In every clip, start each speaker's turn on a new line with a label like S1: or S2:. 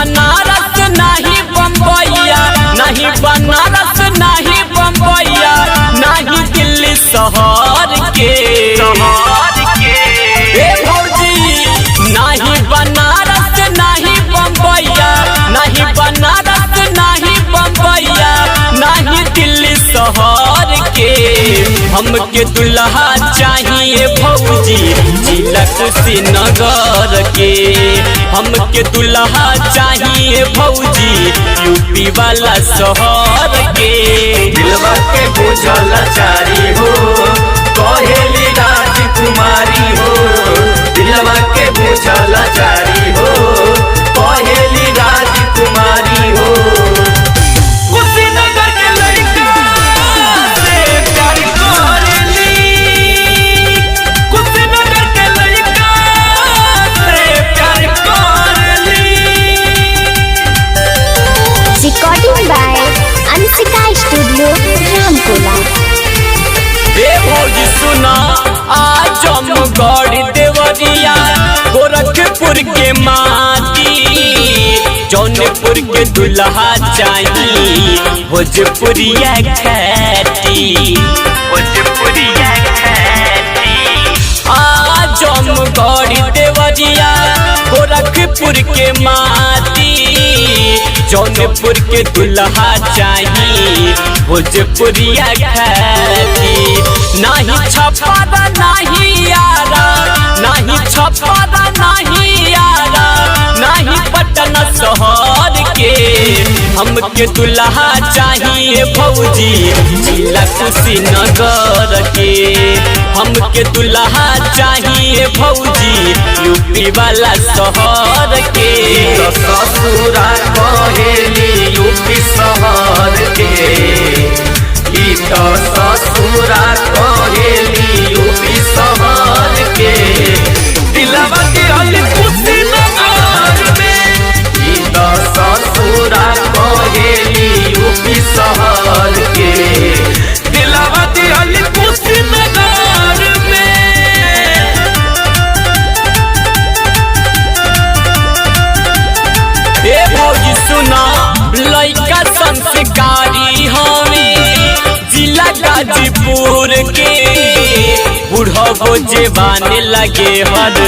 S1: बनारस नहीं बम्बैया, नहीं बनारस नहीं बम्बैया, नहीं दिल्ली शहर के भौजी। नहीं बनारस नहीं बम्बैया, नहीं बनारस नहीं बम्बैया, नहीं दिल्ली शहर के। हमके दुल्हा चाहिए भौजी जिला कुशीनगर के। हमके दुल्हा चाहिए भौजी यूपी वाला शहर के।
S2: दिलवा के बुझल चारी हो कहेली राजकुमारी हो। दिलवा के बुझल चारी हो कहेली राजकुमारी हो। कुशीनगर के लड़का से प्यार करेली, कुशीनगर के लड़का से प्यार करेली।
S3: Recording by Ansika Studio, Ramkola।
S1: भौजी सुना आजमगढ़ देवरिया गोरखपुर के माटी, जौनपुर के दुल्हा चाहिए भोजपुरिया खैती, भोजपुरिया खैती। आजमगढ़ देवरिया गोरखपुर के माटी, जौनपुर के दुल्हा चाहिए भोजपुरिया खैती। नहीं छपरा नहीं यारा, नहीं छपरा नहीं यारा, नहीं पटना शहर के। हमके दुल्हा चाहिए भौजी जिला कुशीनगर के। हमके दुल्हा चाहिए भौजी यूपी वाला शहर के।
S2: ससुरा कहेली यूपी शहर के। ई तो ससुरा कहेली यूपी शहर के। दिलवा के हल कुशीनगर में। ई तो ससुरा कहेली यूपी शहर के। दिलवा के हल कुशीनगर में।
S1: भौजी सुना लइका संस्कारी हमें जिला गाजीपुर के। बुढ़ो जवान लगे हर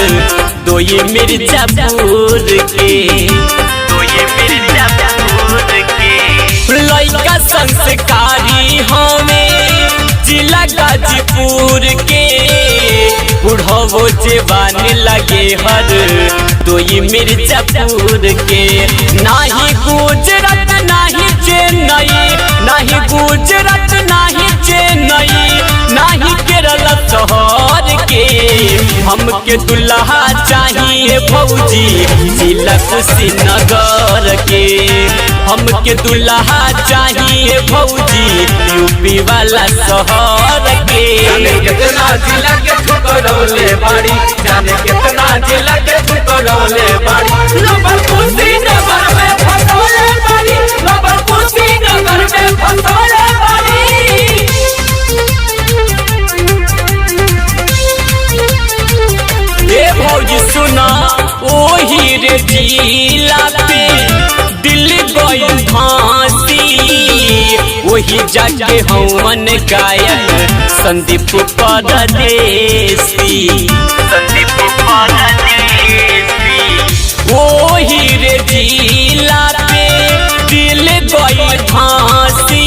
S1: दोई मिर्जापुर के, दोई मिर्जापुर के। लइका संस्कारी हमें जिला गाजीपुर के। बुढ़ो जवान लगे हर दोई मिर्जापुर के। नाही गुजरात नाही चेन्नई, नाही गुजरात नाही चेन्नई, नाही केरल शहर के। हमके दुल्हा चाहिए भौजी जिला कुशीनगर के। हमके दुल्हा चाहिए भौजी यूपी वाला शहर के।
S2: जाने कितना जिला के ठुकरौले बाड़ी, जाने कितना जिला के ठुकरौले बाड़ी। नंबर कुशीनगर में फसौले बाड़ी, नंबर कुशीनगर में फसौले बाड़ी।
S1: भौजी सुना ओही रे जिला पे दिल्ली गई फांसी, वही जाके हमन गायक संदीप परदेसी, संदीप परदेसी। ओही रे जिला पे दिल्ली गई फांसी,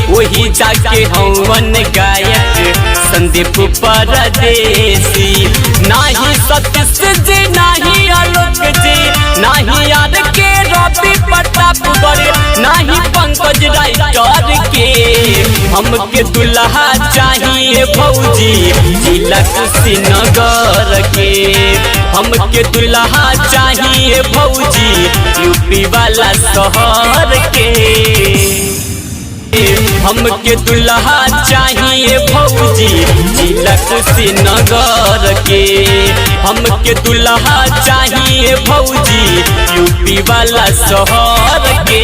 S1: वही जाके हमन गायक संदीप परदेसी। नाही सतीश जी नाही आलोक जी, नाही याद के रवि प्रतापगढ़, नाही पंकज राइटर के। हमके दुल्हा चाहिए भौजी जिला कुशीनगर के। हमके दुल्हा चाहिए भौजी यूपी वाला शहर के। हमके दुल्हा चाहिए भौजी जिला कुशीनगर के। हमके दुल्हा चाहिए भौजी यूपी वाला शहर के।